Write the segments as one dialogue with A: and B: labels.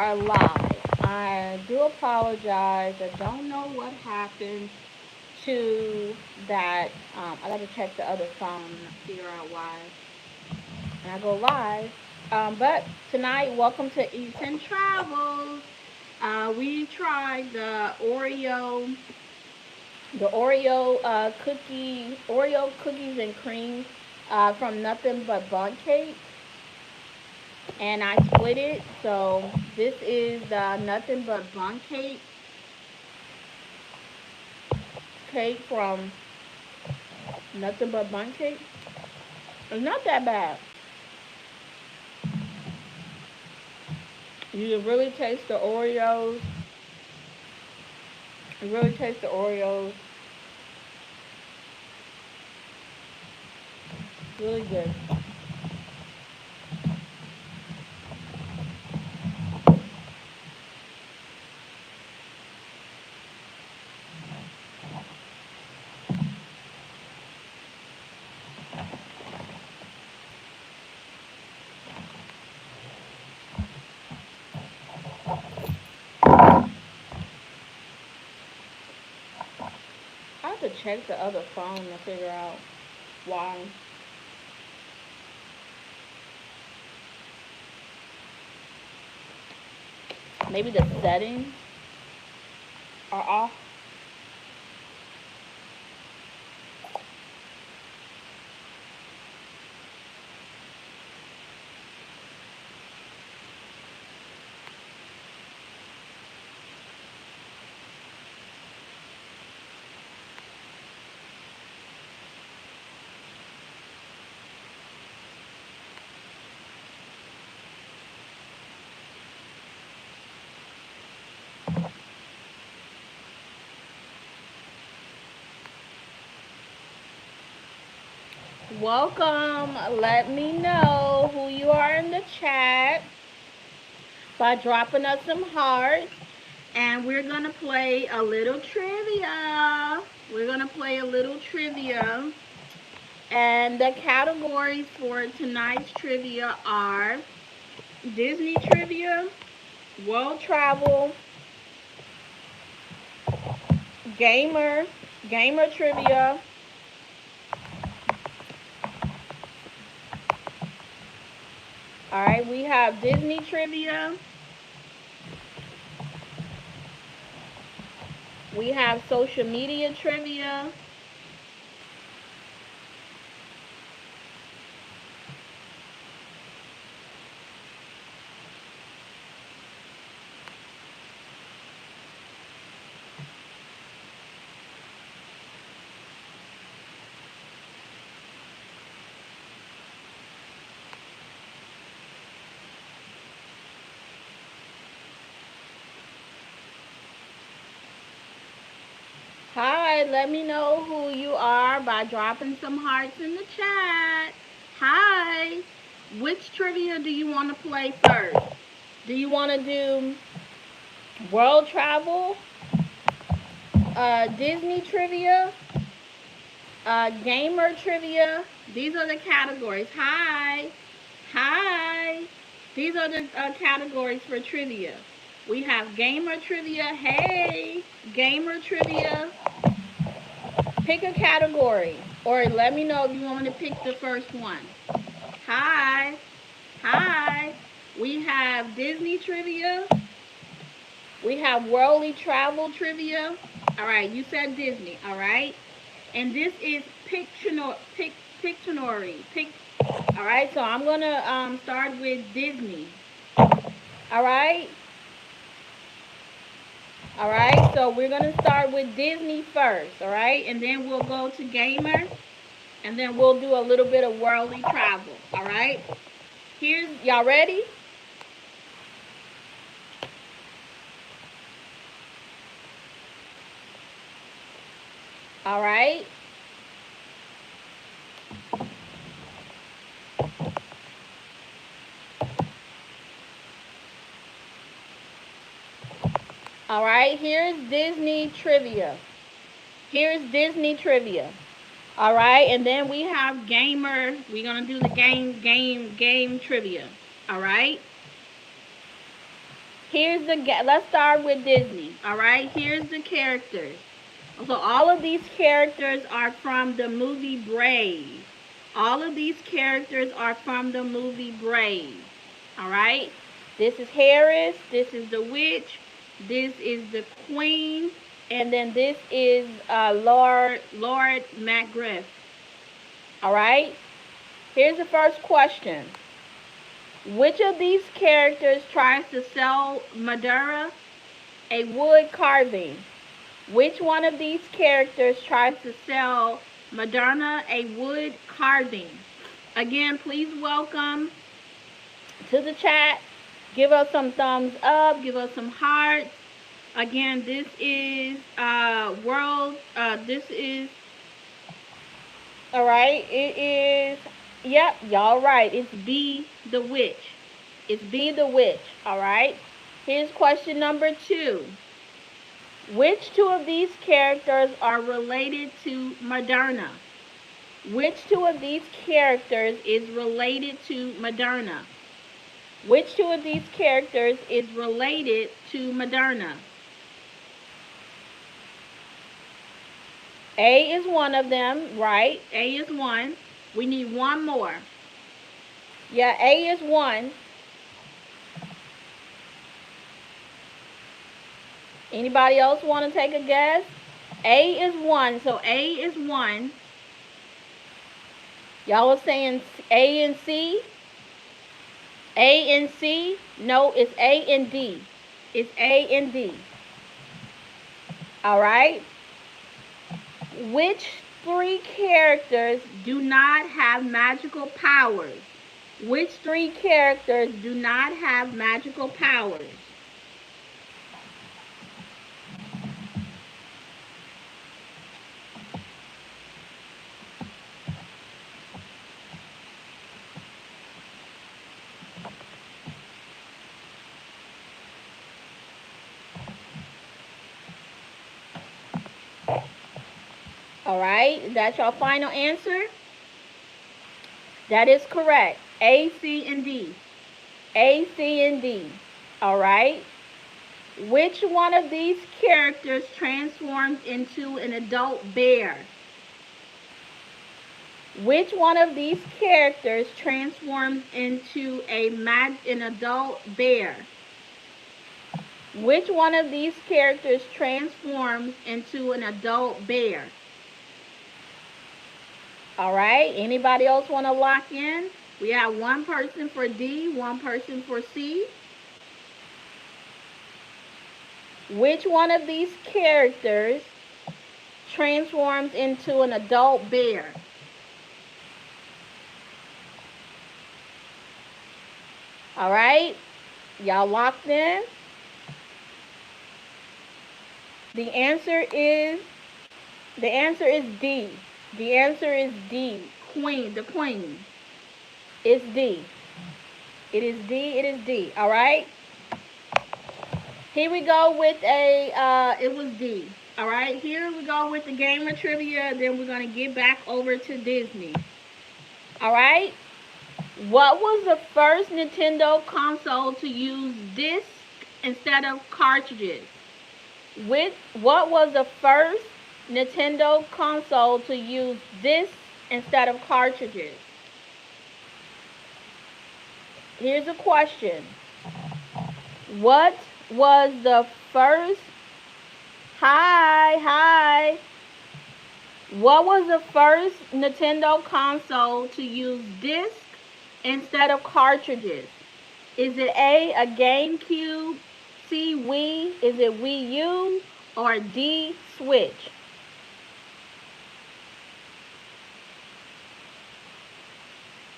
A: Are live. I do apologize. I don't know what happened to that. I got to check the other phone and figure out why. And I go live. But tonight, welcome to Eaton Travels. We tried the Oreo cookies and cream from Nothing But Bundt Cakes, and I split it. So this is the Nothing But Bundt cake from Nothing But Bundt Cake. It's not that bad. You can really taste the Oreos. You really taste the Oreos. Really good. I have to check the other phone to figure out why. Maybe the settings are off. Welcome. Let me know who you are in the chat by dropping us some hearts. And we're going to play a little trivia. We're going to play a little trivia. And the categories for tonight's trivia are Disney trivia, world travel, gamer, gamer trivia, all right, we have Disney trivia, we have social media trivia, hi, let me know who you are by dropping some hearts in the chat. Hi, which trivia do you want to play first? Do you want to do world travel, Disney trivia, gamer trivia? These are the categories. Hi, hi. These are the categories for trivia. We have gamer trivia. Hey, gamer trivia. Pick a category, or let me know if you want me to pick the first one. Hi, hi. We have Disney trivia. We have worldly travel trivia. All right, you said Disney. All right, and this is Pictionary. All right, so I'm gonna start with Disney. All right. All right, so we're gonna start with Disney first. All right, and then we'll go to gamer, and then we'll do a little bit of worldly travel. All right. Here's y'all ready? All right. All right, here's Disney trivia. Here's Disney trivia. All right, and then we have gamer. We're gonna do the game trivia. All right. let's start with Disney. All right, here's the characters. So all of these characters are from the movie Brave. All of these characters are from the movie Brave. All right. This is Harris. This is the witch. This is the queen. And then this is Lord McGriff. All right. Here's the first question. Which of these characters tries to sell Madeira a wood carving? Which one of these characters tries to sell Madonna a wood carving? Again, please welcome to the chat. Give us some thumbs up. Give us some hearts. Again, this is all right. It is, yep, y'all right. It's B, the witch. It's B, the witch. All right. Here's question number 2. Which two of these characters are related to Moderna? Which two of these characters is related to Moderna? Which two of these characters is related to Moderna? A is one of them, right? A is one. We need one more. Yeah, A is one. Anybody else want to take a guess? A is one. So A is one. Y'all are saying A and C? A and C? No, it's A and D. It's A and D. All right. Which 3 characters do not have magical powers? Which 3 characters do not have magical powers? All right, that's your final answer? That is correct. A, C, and D. A, C, and D. All right. Which one of these characters transforms into an adult bear? Which one of these characters transforms into an adult bear? Which one of these characters transforms into an adult bear? All right, anybody else want to lock in? We have one person for D, one person for C. Which one of these characters transforms into an adult bear? All right, y'all locked in? The answer is D. The answer is D. Queen, the queen. It's D. It is D. It is D. All right. Here we go with it was D. All right. Here we go with the gamer trivia. Then we're going to get back over to Disney. All right. What was the first Nintendo console to use disc instead of cartridges? What was the first Nintendo console to use discs instead of cartridges? Here's a question. What was the first What was the first Nintendo console to use discs instead of cartridges? Is it A, GameCube, C, Wii, is it Wii U, or D, Switch?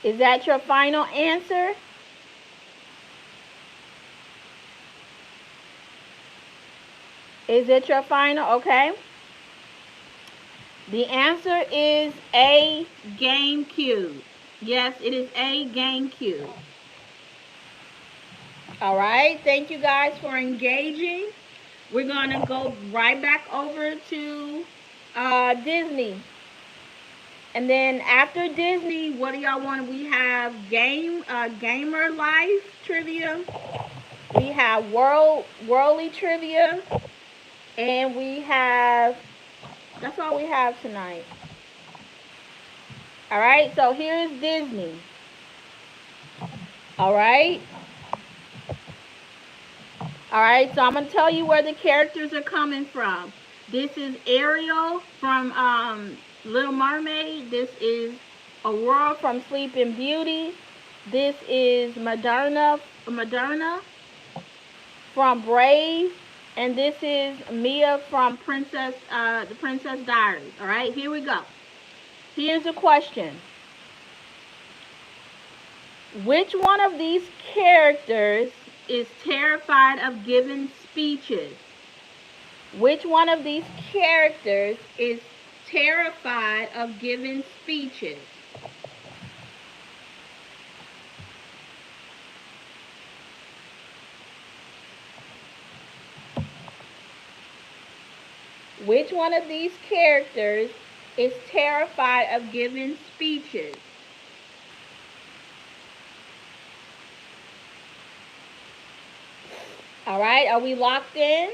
A: Is that your final answer? Is it your final? Okay. The answer is A, GameCube. Yes, it is A, GameCube. All right. Thank you guys for engaging. We're going to go right back over to Disney. And then after Disney, what do y'all want? We have gamer life trivia. We have worldly trivia, and we have, that's all we have tonight. All right, so here's Disney. All right. All right, so I'm going to tell you where the characters are coming from. This is Ariel from Little Mermaid. This is Aurora from Sleeping Beauty. This is Moderna from Brave. And this is Mia from the Princess Diaries. All right, here we go. Here's a question. Which one of these characters is terrified of giving speeches? Which one of these characters is terrified of giving speeches? Which one of these characters is terrified of giving speeches? All right, are we locked in?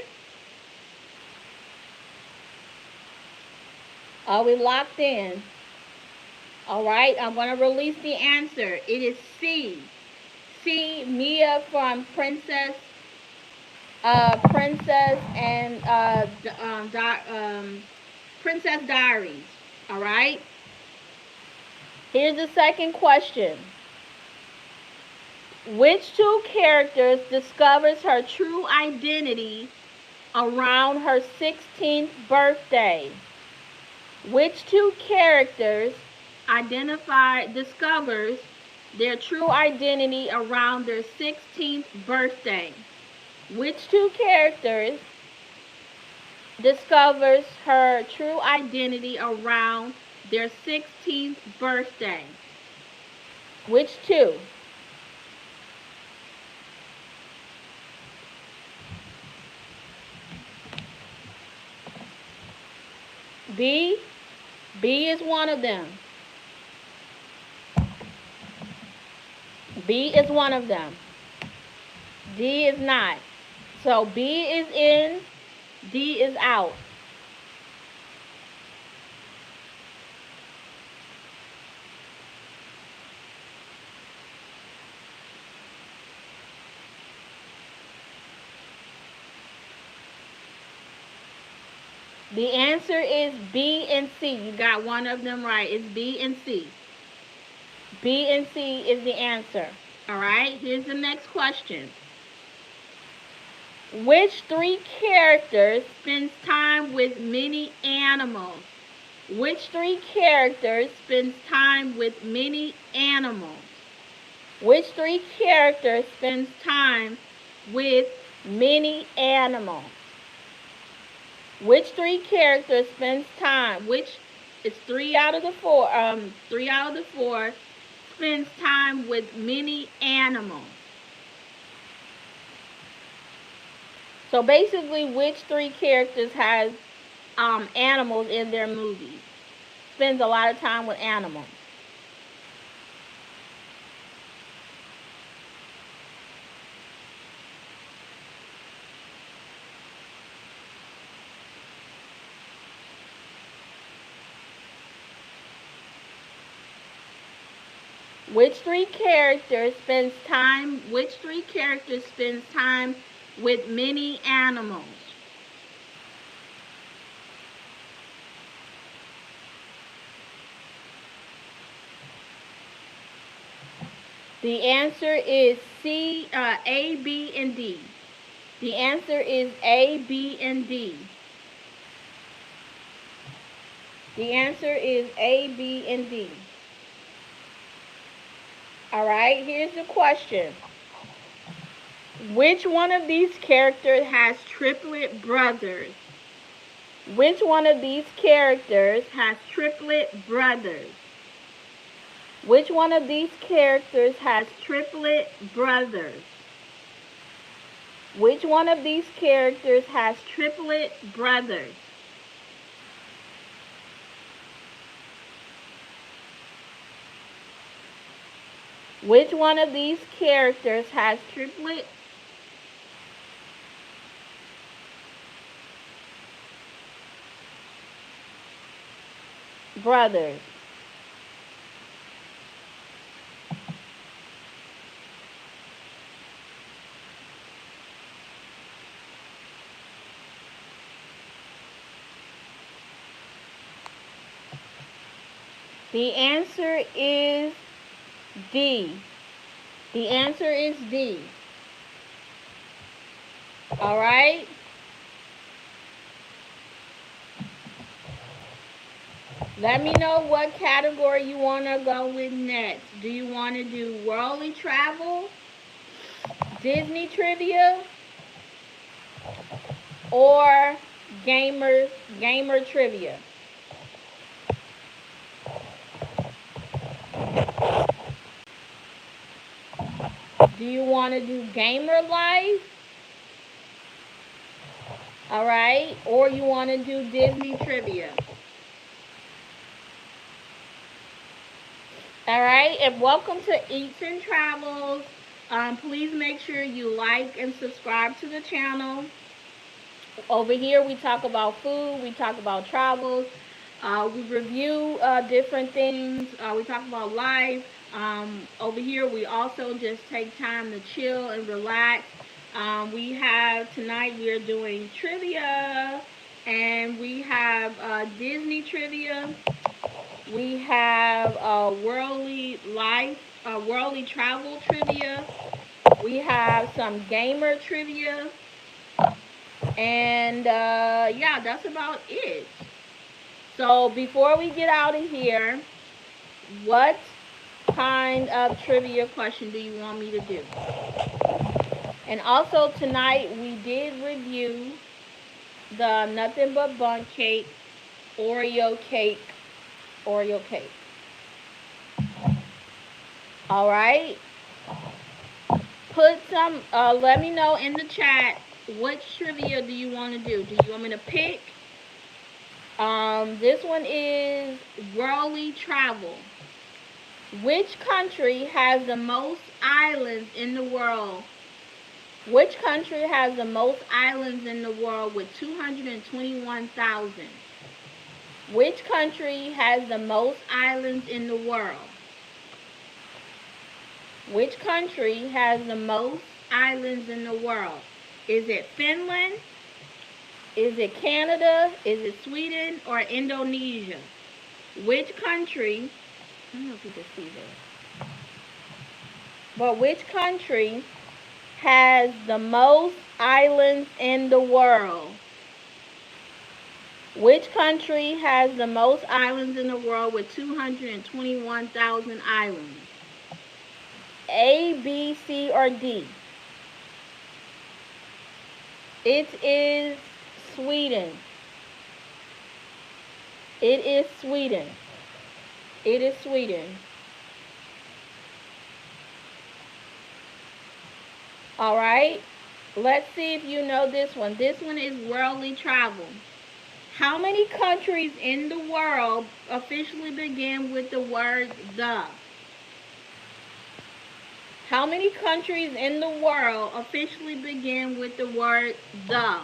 A: Are we locked in? All right, I'm going to release the answer. It is C. C, Mia from Princess and Princess Diaries. All right. Here's the second question. Which two characters discovers her true identity around her 16th birthday? Which two characters discovers their true identity around their 16th birthday? Which two characters discovers her true identity around their 16th birthday? Which two? B. B is one of them. B is one of them. D is not. So B is in, D is out. The answer is B and C. You got one of them right. It's B and C. B and C is the answer. All right, here's the next question. Which three characters spends time with many animals? Which three characters spends time with many animals? Which three characters spends time with many animals? Which three characters spends time? Which is 3 out of the 4? 3 out of the 4 spends time with many animals. So basically, which three characters has animals in their movies? Spends a lot of time with animals. Which three characters spends time with many animals? The answer is C, A, B, and D. The answer is A, B, and D. The answer is A, B, and D. All right, here's the question. Which one of these characters has triplet brothers? Which one of these characters has triplet brothers? Which one of these characters has triplet brothers? Which one of these characters has triplet brothers? Which one of these characters has triplet brothers? The answer is D. The answer is D. All right? Let me know what category you want to go with next. Do you want to do worldly travel, Disney trivia, or gamer trivia? Do you want to do gamer life? All right, or you want to do Disney trivia? All right, and welcome to Eats and Travels. Please make sure you like and subscribe to the channel. Over here, we talk about food, we talk about travels, we review different things, we talk about life. Over here, we also just take time to chill and relax. We have, tonight we are doing trivia, and we have Disney trivia. We have worldly life, worldly travel trivia. We have some gamer trivia. And yeah, that's about it. So before we get out of here, what kind of trivia question do you want me to do? And also tonight we did review the Nothing But Bundt Cake, Oreo cake. All right. Put some, let me know in the chat, what trivia do you want to do? Do you want me to pick? This one is worldly travel. Which country has the most islands in the world? Which country has the most islands in the world with 221,000? Which country has the most islands in the world? Which country has the most islands in the world? Is it Finland? Is it Canada? Is it Sweden or Indonesia? Which country, I don't know if you can see this, but which country has the most islands in the world? Which country has the most islands in the world with 221,000 islands? A, B, C, or D? It is Sweden. It is Sweden. It is Sweden. All right. Let's see if you know this one. This one is worldly travel. How many countries in the world officially begin with the word the? How many countries in the world officially begin with the word the?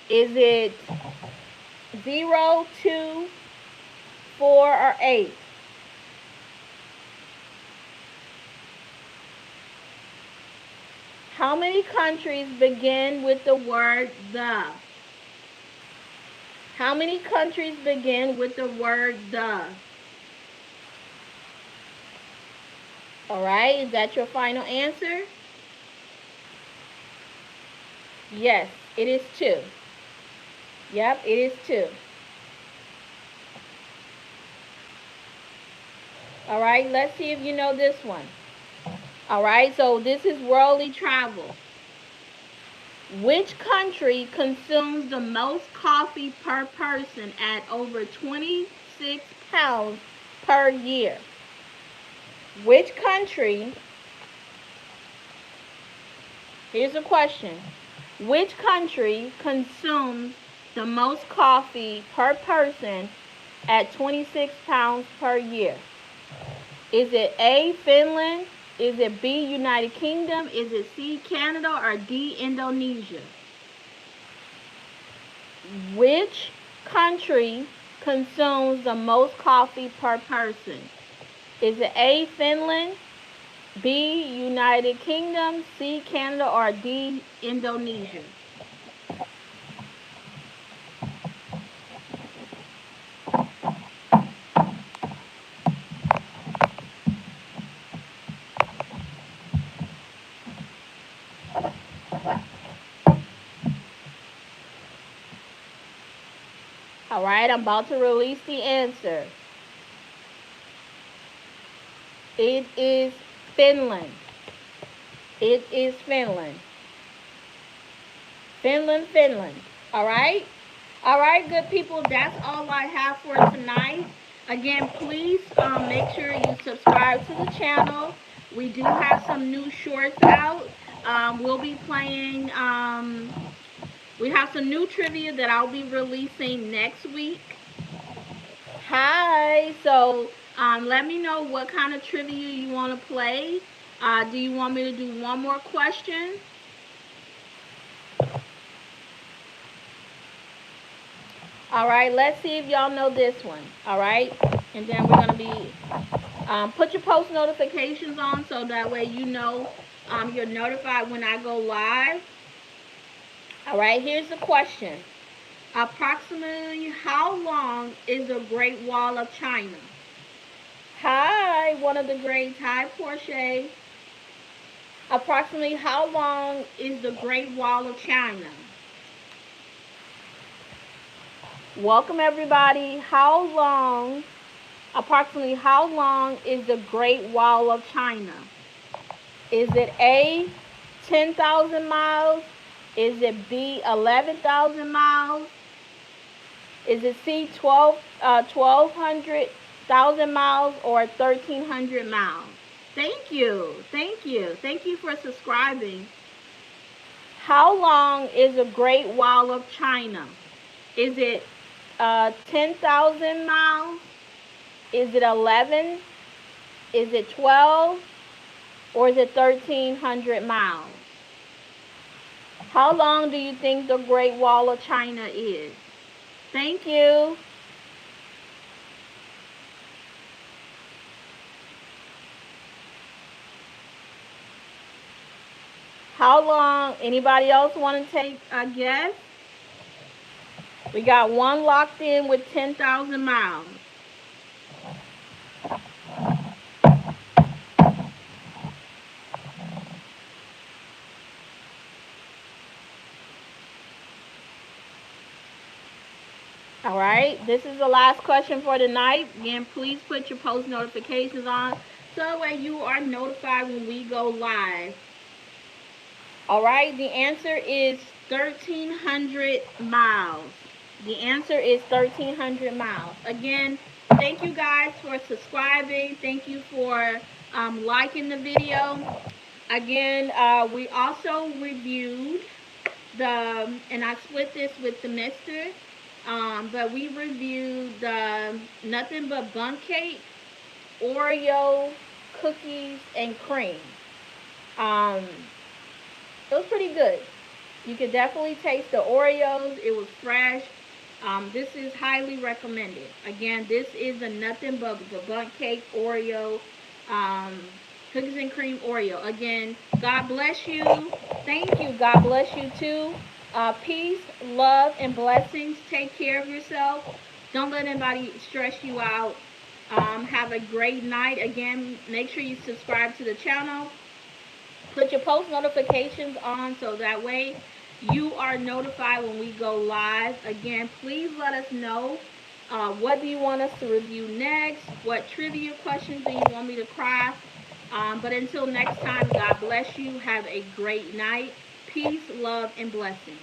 A: Is it 0, 2, 4, or 8? How many countries begin with the word the? How many countries begin with the word the? All right, is that your final answer? Yes, it is 2. Yep, it is 2. All right, let's see if you know this one. All right, so this is worldly travel. Which country consumes the most coffee per person at over 26 pounds per year? Which country, here's a question, which country consumes the most coffee per person at 26 pounds per year? Is it A, Finland? Is it B, United Kingdom? Is it C, Canada? Or D, Indonesia? Which country consumes the most coffee per person? Is it A, Finland, B, United Kingdom, C, Canada, or D, Indonesia? All right, I'm about to release the answer. It is Finland. It is Finland. Finland. All right? All right, good people. That's all I have for tonight. Again, please make sure you subscribe to the channel. We do have some new shorts out. We'll be playing... we have some new trivia that I'll be releasing next week. Hi. So let me know what kind of trivia you want to play. Do you want me to do one more question? All right. Let's see if y'all know this one. All right. And then we're going to be... put your post notifications on so that way you know you're notified when I go live. All right. Here's the question. Approximately how long is the Great Wall of China? Hi, one of the greats. Hi, Portia. Approximately how long is the Great Wall of China? Welcome, everybody. Approximately how long is the Great Wall of China? Is it A, 10,000 miles? Is it B, 11,000 miles? Is it C, 1,200,000 miles or 1,300 miles? Thank you. Thank you. Thank you for subscribing. How long is the Great Wall of China? Is it 10,000 miles? Is it 11? Is it 12? Or is it 1,300 miles? How long do you think the Great Wall of China is? Thank you. How long? Anybody else want to take a guess? We got one locked in with 10,000 miles. All right, this is the last question for tonight. Again, please put your post notifications on so that way you are notified when we go live. All right, the answer is 1,300 miles. The answer is 1,300 miles. Again, thank you guys for subscribing. Thank you for liking the video. Again, we also reviewed and I split this with the mister. But we reviewed the Nothing Bundt Cakes, Oreo, cookies, and cream. It was pretty good. You could definitely taste the Oreos. It was fresh. This is highly recommended. Again, this is the Nothing Bundt Cake Oreo, cookies and cream Oreo. Again, God bless you. Thank you. God bless you too. Peace, love, and blessings. Take care of yourself. Don't let anybody stress you out. Have a great night. Again, make sure you subscribe to the channel. Put your post notifications on so that way you are notified when we go live. Again, please let us know what do you want us to review next. What trivia questions do you want me to craft? But until next time, God bless you. Have a great night. Peace, love, and blessings.